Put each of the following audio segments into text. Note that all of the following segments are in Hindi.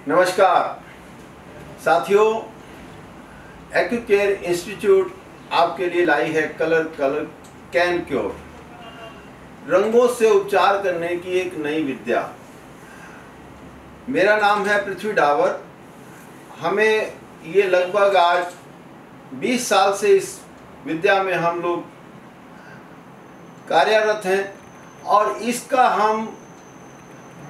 नमस्कार साथियों, एक्यूकेयर इंस्टीट्यूट आपके लिए लाई है कलर कैन क्योर, रंगों से उपचार करने की एक नई विद्या। मेरा नाम है पृथ्वी डावर। हमें ये लगभग आज 20 साल से इस विद्या में हम लोग कार्यरत हैं और इसका हम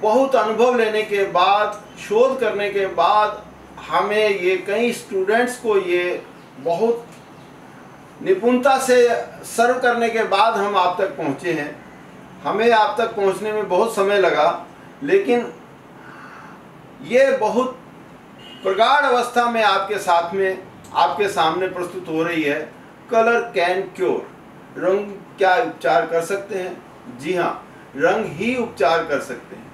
बहुत अनुभव लेने के बाद, शोध करने के बाद, हमें ये कई स्टूडेंट्स को ये बहुत निपुणता से सर्व करने के बाद हम आप तक पहुँचे हैं। हमें आप तक पहुँचने में बहुत समय लगा, लेकिन ये बहुत प्रगाढ़ अवस्था में आपके साथ में, आपके सामने प्रस्तुत हो रही है। कलर कैन क्योर, रंग क्या उपचार कर सकते हैं? जी हाँ, रंग ही उपचार कर सकते हैं।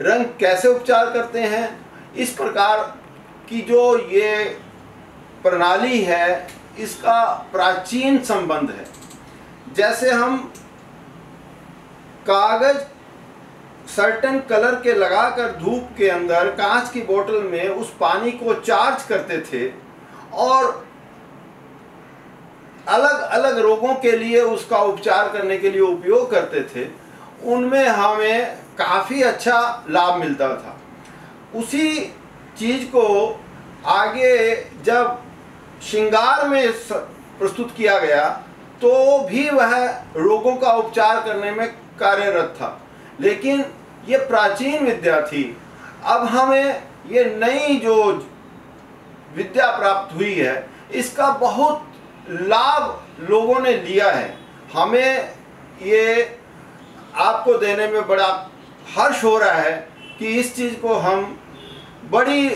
रंग कैसे उपचार करते हैं? इस प्रकार की जो ये प्रणाली है, इसका प्राचीन संबंध है। जैसे हम कागज सर्टेन कलर के लगाकर धूप के अंदर कांच की बोतल में उस पानी को चार्ज करते थे और अलग अलग रोगों के लिए उसका उपचार करने के लिए उपयोग करते थे, उनमें हमें काफ़ी अच्छा लाभ मिलता था। उसी चीज़ को आगे जब श्रृंगार में प्रस्तुत किया गया तो भी वह रोगों का उपचार करने में कार्यरत था, लेकिन ये प्राचीन विद्या थी। अब हमें ये नई जो विद्या प्राप्त हुई है, इसका बहुत लाभ लोगों ने लिया है। हमें ये आपको देने में बड़ा हर्ष हो रहा है कि इस चीज़ को हम बड़ी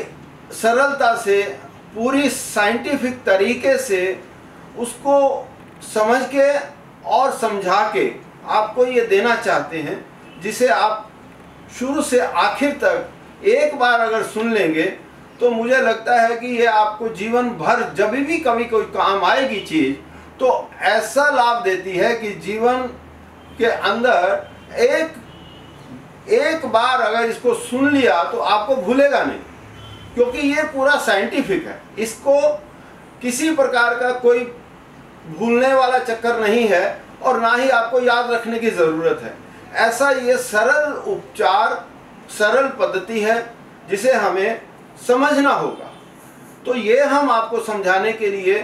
सरलता से, पूरी साइंटिफिक तरीके से उसको समझ के और समझा के आपको ये देना चाहते हैं, जिसे आप शुरू से आखिर तक एक बार अगर सुन लेंगे तो मुझे लगता है कि ये आपको जीवन भर जब भी कभी कोई काम आएगी चीज़, तो ऐसा लाभ देती है कि जीवन के अंदर एक बार अगर इसको सुन लिया तो आपको भूलेगा नहीं, क्योंकि ये पूरा साइंटिफिक है। इसको किसी प्रकार का कोई भूलने वाला चक्कर नहीं है और ना ही आपको याद रखने की ज़रूरत है। ऐसा ये सरल उपचार, सरल पद्धति है जिसे हमें समझना होगा। तो ये हम आपको समझाने के लिए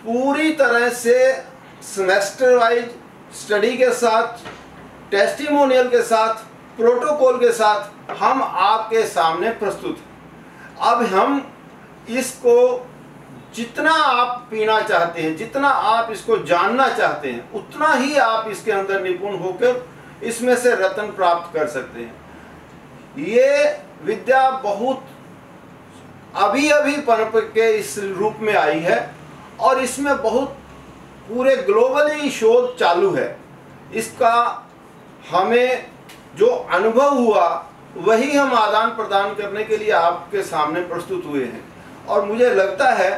पूरी तरह से सेमेस्टर वाइज स्टडी के साथ, टेस्टिमोनियल के साथ, प्रोटोकॉल के साथ हम आपके सामने प्रस्तुत हैं। अब हम इसको जितना आप पीना चाहते हैं, जितना आप इसको जानना चाहते हैं, उतना ही आप इसके अंदर निपुण होकर इसमें से रत्न प्राप्त कर सकते हैं। ये विद्या बहुत अभी पनप के इस रूप में आई है और इसमें बहुत पूरे ग्लोबली शोध चालू है। इसका हमें जो अनुभव हुआ वही हम आदान प्रदान करने के लिए आपके सामने प्रस्तुत हुए हैं और मुझे लगता है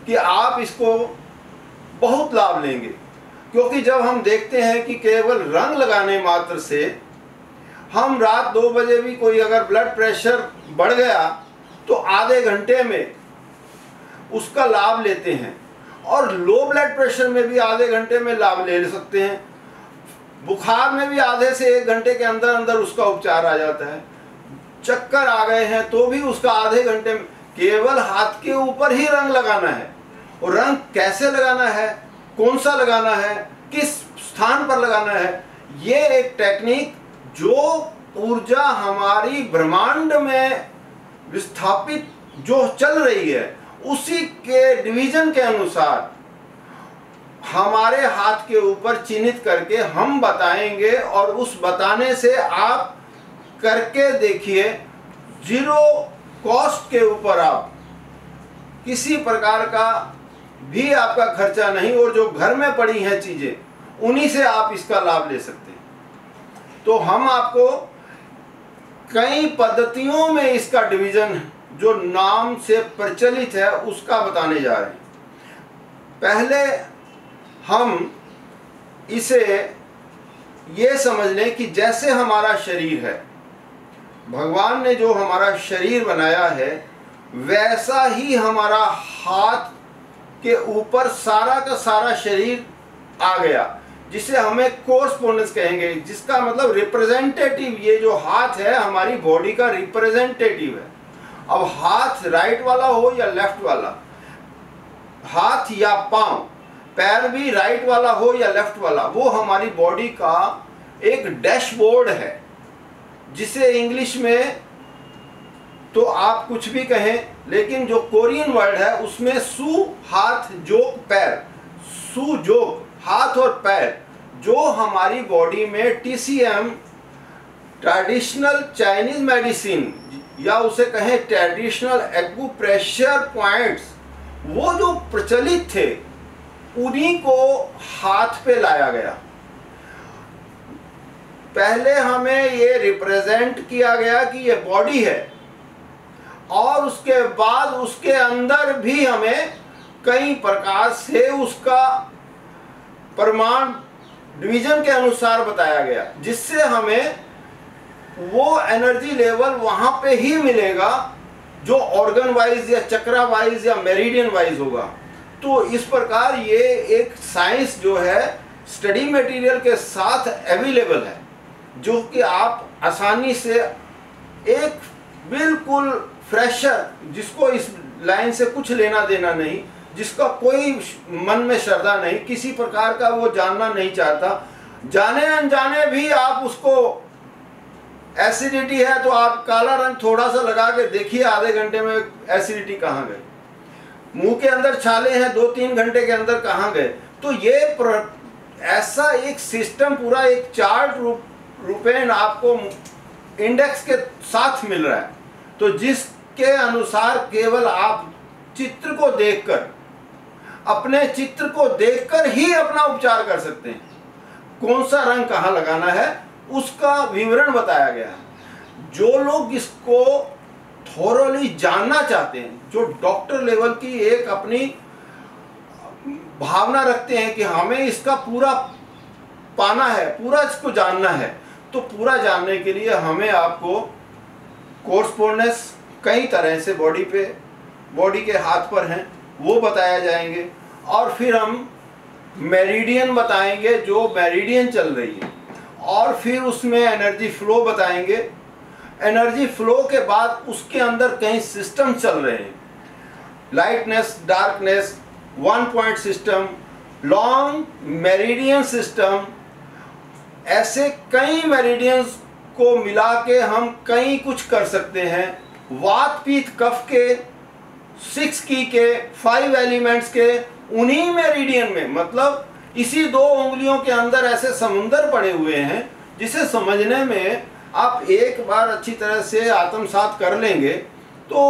कि आप इसको बहुत लाभ लेंगे, क्योंकि जब हम देखते हैं कि केवल रंग लगाने मात्र से हम रात 2 बजे भी कोई अगर ब्लड प्रेशर बढ़ गया तो आधे घंटे में उसका लाभ लेते हैं और लो ब्लड प्रेशर में भी आधे घंटे में लाभ ले सकते हैं। बुखार में भी आधे से 1 घंटे के अंदर अंदर उसका उपचार आ जाता है। चक्कर आ गए हैं तो भी उसका आधे घंटे में, केवल हाथ के ऊपर ही रंग लगाना है। और रंग कैसे लगाना है, कौन सा लगाना है, किस स्थान पर लगाना है, ये एक टेक्निक जो ऊर्जा हमारी ब्रह्मांड में विस्थापित जो चल रही है, उसी के डिवीजन के अनुसार हमारे हाथ के ऊपर चिन्हित करके हम बताएंगे और उस बताने से आप करके देखिए। 0 कॉस्ट के ऊपर आप किसी प्रकार का भी आपका खर्चा नहीं, और जो घर में पड़ी हैं चीज़ें उन्हीं से आप इसका लाभ ले सकते हैं। तो हम आपको कई पद्धतियों में इसका डिवीजन जो नाम से प्रचलित है उसका बताने जा रहे हैं। पहले हम इसे ये समझ लें कि जैसे हमारा शरीर है, भगवान ने जो हमारा शरीर बनाया है वैसा ही हमारा हाथ के ऊपर सारा का सारा शरीर आ गया, जिसे हमें कोर्सपोंडेंस कहेंगे, जिसका मतलब रिप्रेजेंटेटिव। ये जो हाथ है हमारी बॉडी का रिप्रेजेंटेटिव है। अब हाथ राइट वाला हो या लेफ्ट वाला, हाथ या पांव, पैर भी राइट वाला हो या लेफ्ट वाला, वो हमारी बॉडी का एक डैशबोर्ड है, जिसे इंग्लिश में तो आप कुछ भी कहें, लेकिन जो कोरियन वर्ड है उसमें सु हाथ जोक पैर, सु जोक हाथ और पैर, जो हमारी बॉडी में TCM ट्रेडिशनल चाइनीज मेडिसिन या उसे कहें ट्रेडिशनल एक्यूप्रेशर पॉइंट्स, वो जो प्रचलित थे उन्हीं को हाथ पे लाया गया। पहले हमें ये रिप्रेजेंट किया गया कि ये बॉडी है, और उसके बाद उसके अंदर भी हमें कई प्रकार से उसका परमाणु डिवीजन के अनुसार बताया गया, जिससे हमें वो एनर्जी लेवल वहां पे ही मिलेगा जो ऑर्गन वाइज या चक्रा वाइज या मेरिडियन वाइज होगा। तो इस प्रकार ये एक साइंस जो है स्टडी मटेरियल के साथ अवेलेबल है, जो कि आप आसानी से एक बिल्कुल फ्रेशर, जिसको इस लाइन से कुछ लेना देना नहीं, जिसका कोई मन में श्रद्धा नहीं, किसी प्रकार का वो जानना नहीं चाहता, जाने अनजाने भी आप उसको एसिडिटी है तो आप काला रंग थोड़ा सा लगा के देखिए आधे घंटे में एसिडिटी कहाँ गई, मुंह के अंदर छाले हैं 2-3 घंटे के अंदर कहाँ गए। तो ये ऐसा एक सिस्टम पूरा एक चार्ट रूपेण आपको इंडेक्स के साथ मिल रहा है, तो जिसके अनुसार केवल आप चित्र को देखकर, अपने चित्र को देखकर ही अपना उपचार कर सकते हैं। कौन सा रंग कहाँ लगाना है उसका विवरण बताया गया है। जो लोग इसको थोरोली जानना चाहते हैं, जो डॉक्टर लेवल की एक अपनी भावना रखते हैं कि हमें इसका पूरा पाना है, पूरा इसको जानना है, तो पूरा जानने के लिए हमें आपको कोर्सपोंडेंस कई तरह से बॉडी के हाथ पर हैं वो बताया जाएंगे, और फिर हम मेरिडियन बताएंगे जो मेरिडियन चल रही है, और फिर उसमें एनर्जी फ्लो बताएंगे। एनर्जी फ्लो के बाद उसके अंदर कई सिस्टम चल रहे हैं, lightness, darkness, 1 point system, long meridian system, ऐसे कई मेरिडियंस को मिला के हम कई कुछ कर सकते हैं। वात पित्त कफ के 6 की के 5 एलिमेंट्स के उन्हीं मेरिडियन में, मतलब इसी 2 उंगलियों के अंदर ऐसे समुंदर पड़े हुए हैं, जिसे समझने में आप एक बार अच्छी तरह से आत्मसात कर लेंगे तो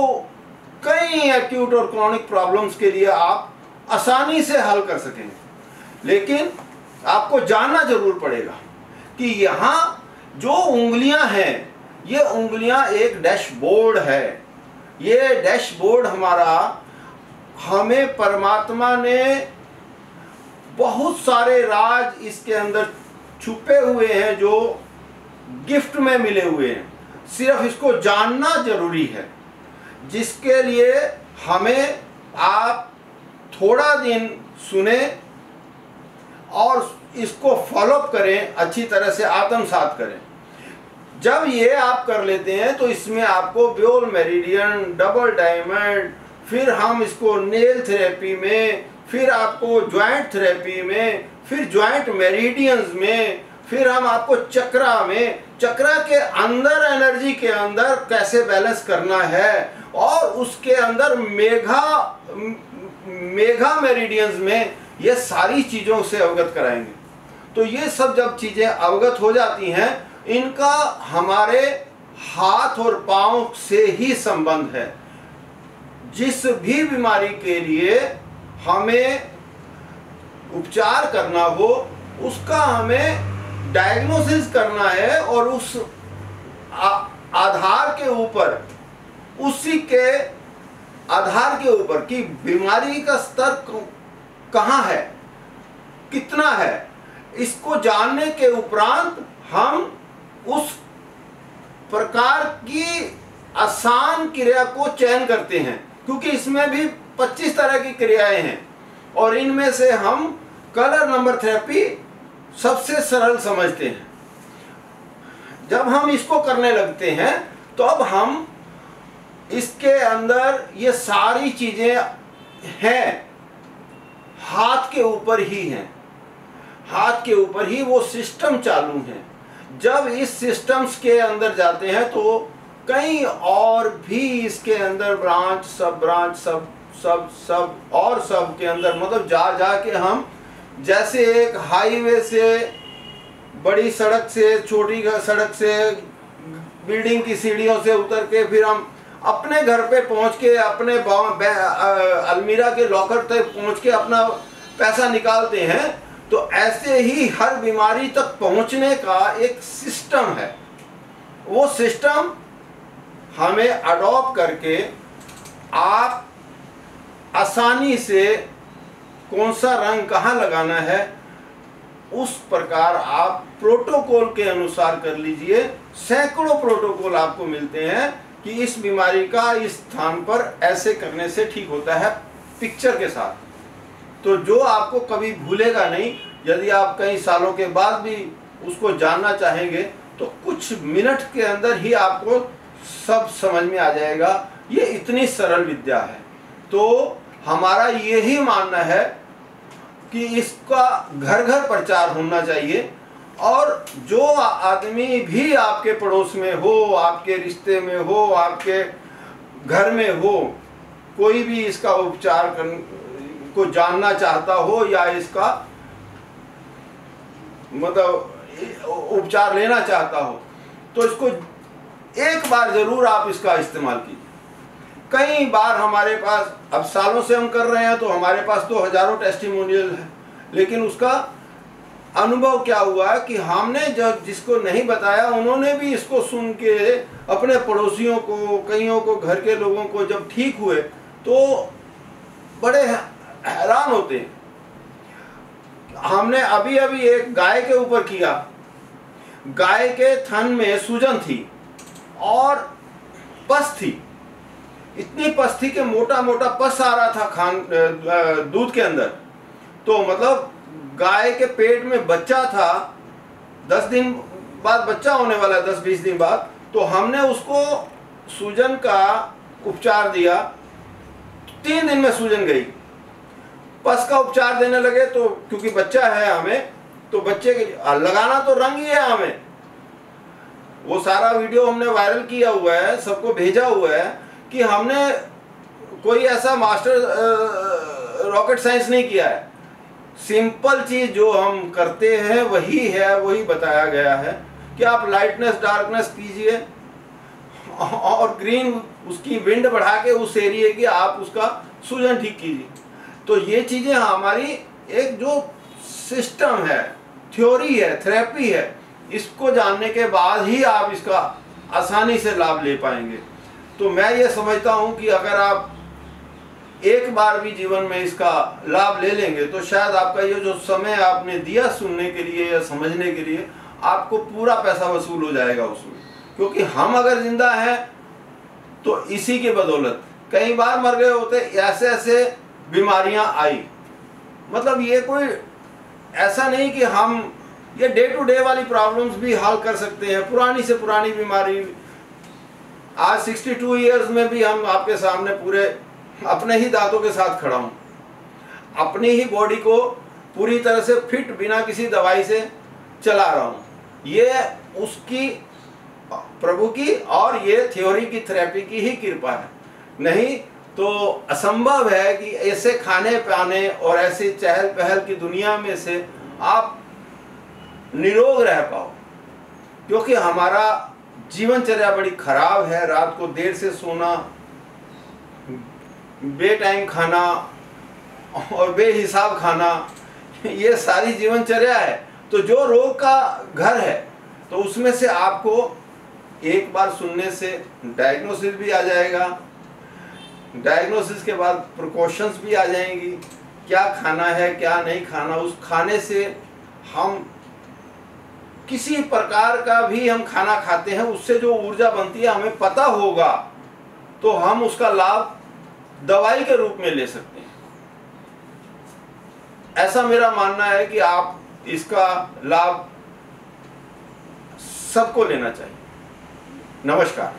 कई एक्यूट और क्रॉनिक प्रॉब्लम्स के लिए आप आसानी से हल कर सकेंगे। लेकिन आपको जानना जरूर पड़ेगा कि यहाँ जो उंगलियां हैं, ये उंगलियां एक डैशबोर्ड है। ये डैशबोर्ड हमारा, हमें परमात्मा ने बहुत सारे राज इसके अंदर छुपे हुए हैं जो गिफ्ट में मिले हुए हैं, सिर्फ इसको जानना जरूरी है, जिसके लिए हमें आप थोड़ा दिन सुने और इसको फॉलोअप करें, अच्छी तरह से आत्मसात करें। जब ये आप कर लेते हैं तो इसमें आपको ब्योल मेरिडियन, डबल डायमंड, फिर हम इसको नेल थेरेपी में, फिर आपको ज्वाइंट थेरेपी में, फिर ज्वाइंट मेरिडियंस में, फिर हम आपको चक्रा में, चक्रा के अंदर एनर्जी के अंदर कैसे बैलेंस करना है, और उसके अंदर मेगा मेरिडियंस में ये सारी चीज़ों से अवगत कराएंगे। तो ये सब जब चीज़ें अवगत हो जाती हैं, इनका हमारे हाथ और पांव से ही संबंध है। जिस भी बीमारी के लिए हमें उपचार करना हो उसका हमें डायग्नोसिस करना है, और उस आधार के ऊपर, उसी के आधार के ऊपर कि बीमारी का स्तर कहाँ है, कितना है, इसको जानने के उपरांत हम उस प्रकार की आसान क्रिया को चयन करते हैं, क्योंकि इसमें भी 25 तरह की क्रियाएं हैं और इनमें से हम कलर नंबर थेरेपी सबसे सरल समझते हैं। जब हम इसको करने लगते हैं तो अब हम इसके अंदर ये सारी चीजें हैं, हाथ के ऊपर ही हैं, हाथ के ऊपर ही वो सिस्टम चालू है। जब इस सिस्टम्स के अंदर जाते हैं तो कई और भी इसके अंदर ब्रांच सब और सब के अंदर, मतलब जा के हम जैसे एक हाईवे से, बड़ी सड़क से, छोटी सड़क से, बिल्डिंग की सीढ़ियों से उतर के फिर हम अपने घर पे पहुंच के, अपने अलमीरा के लॉकर तक पहुंच के अपना पैसा निकालते हैं, तो ऐसे ही हर बीमारी तक पहुंचने का एक सिस्टम है। वो सिस्टम हमें अडॉप्ट करके आप आसानी से कौन सा रंग कहाँ लगाना है उस प्रकार आप प्रोटोकॉल के अनुसार कर लीजिए। सैकड़ों प्रोटोकॉल आपको मिलते हैं कि इस बीमारी का इस स्थान पर ऐसे करने से ठीक होता है, पिक्चर के साथ। तो जो आपको कभी भूलेगा नहीं, यदि आप कई सालों के बाद भी उसको जानना चाहेंगे तो कुछ मिनट के अंदर ही आपको सब समझ में आ जाएगा। ये इतनी सरल विद्या है। तो हमारा यही मानना है कि इसका घर घर प्रचार होना चाहिए और जो आदमी भी आपके पड़ोस में हो, आपके रिश्ते में हो, आपके घर में हो, कोई भी इसका उपचार को जानना चाहता हो या इसका मतलब उपचार लेना चाहता हो, तो इसको एक बार जरूर आप इसका इस्तेमाल कीजिए। कई बार हमारे पास, अब सालों से हम कर रहे हैं तो हमारे पास तो हजारों टेस्टिमोनियल है, लेकिन उसका अनुभव क्या हुआ कि हमने जब जिसको नहीं बताया उन्होंने भी इसको सुन के अपने पड़ोसियों को, कईयों को, घर के लोगों को जब ठीक हुए तो बड़े हैरान होते हैं। हमने अभी अभी एक गाय के ऊपर किया, गाय के थन में सूजन थी और पस थी, इतनी पस थी कि मोटा मोटा पस आ रहा था दूध के अंदर। तो मतलब गाय के पेट में बच्चा था, 10 दिन बाद बच्चा होने वाला है, 10-20 दिन बाद। तो हमने उसको सूजन का उपचार दिया, 3 दिन में सूजन गई। पस का उपचार देने लगे तो क्योंकि बच्चा है हमें, तो बच्चे के लगाना तो रंग ही है हमें। वो सारा वीडियो हमने वायरल किया हुआ है, सबको भेजा हुआ है कि हमने कोई ऐसा मास्टर रॉकेट साइंस नहीं किया है। सिंपल चीज जो हम करते हैं वही है, वही बताया गया है कि आप लाइटनेस डार्कनेस कीजिए और ग्रीन उसकी विंड बढ़ा के उस एरिया की आप उसका सूजन ठीक कीजिए। तो ये चीजें हमारी एक जो सिस्टम है, थ्योरी है, थेरेपी है, इसको जानने के बाद ही आप इसका आसानी से लाभ ले पाएंगे। तो मैं ये समझता हूँ कि अगर आप एक बार भी जीवन में इसका लाभ ले लेंगे तो शायद आपका ये जो समय आपने दिया सुनने के लिए या समझने के लिए, आपको पूरा पैसा वसूल हो जाएगा उसमें। क्योंकि हम अगर जिंदा हैं तो इसी की बदौलत, कई बार मर गए होते, ऐसे ऐसे बीमारियां आई। मतलब ये कोई ऐसा नहीं कि हम ये डे टू डे वाली प्रॉब्लम्स भी हल कर सकते हैं। पुरानी से पुरानी बीमारी, आज 62 इयर्स में भी हम आपके सामने पूरे अपने ही दांतों के साथ खड़ा हूं, अपनी ही बॉडी को पूरी तरह से फिट बिना किसी दवाई से चला रहा हूं। ये उसकी, प्रभु की और ये थ्योरी की, थेरेपी की ही कृपा है। नहीं तो असंभव है कि ऐसे खाने पाने और ऐसे चहल पहल की दुनिया में से आप निरोग रह पाओ, क्योंकि हमारा जीवनचर्या बड़ी खराब है। रात को देर से सोना, बेटाइम खाना और बेहिसाब खाना, ये सारी जीवनचर्या है। तो जो रोग का घर है, तो उसमें से आपको एक बार सुनने से डायग्नोसिस भी आ जाएगा, डायग्नोसिस के बाद प्रिकॉशंस भी आ जाएंगी, क्या खाना है क्या नहीं खाना। उस खाने से हम किसी प्रकार का भी हम खाना खाते हैं उससे जो ऊर्जा बनती है हमें पता होगा तो हम उसका लाभ दवाई के रूप में ले सकते हैं। ऐसा मेरा मानना है कि आप इसका लाभ सबको लेना चाहिए। नमस्कार।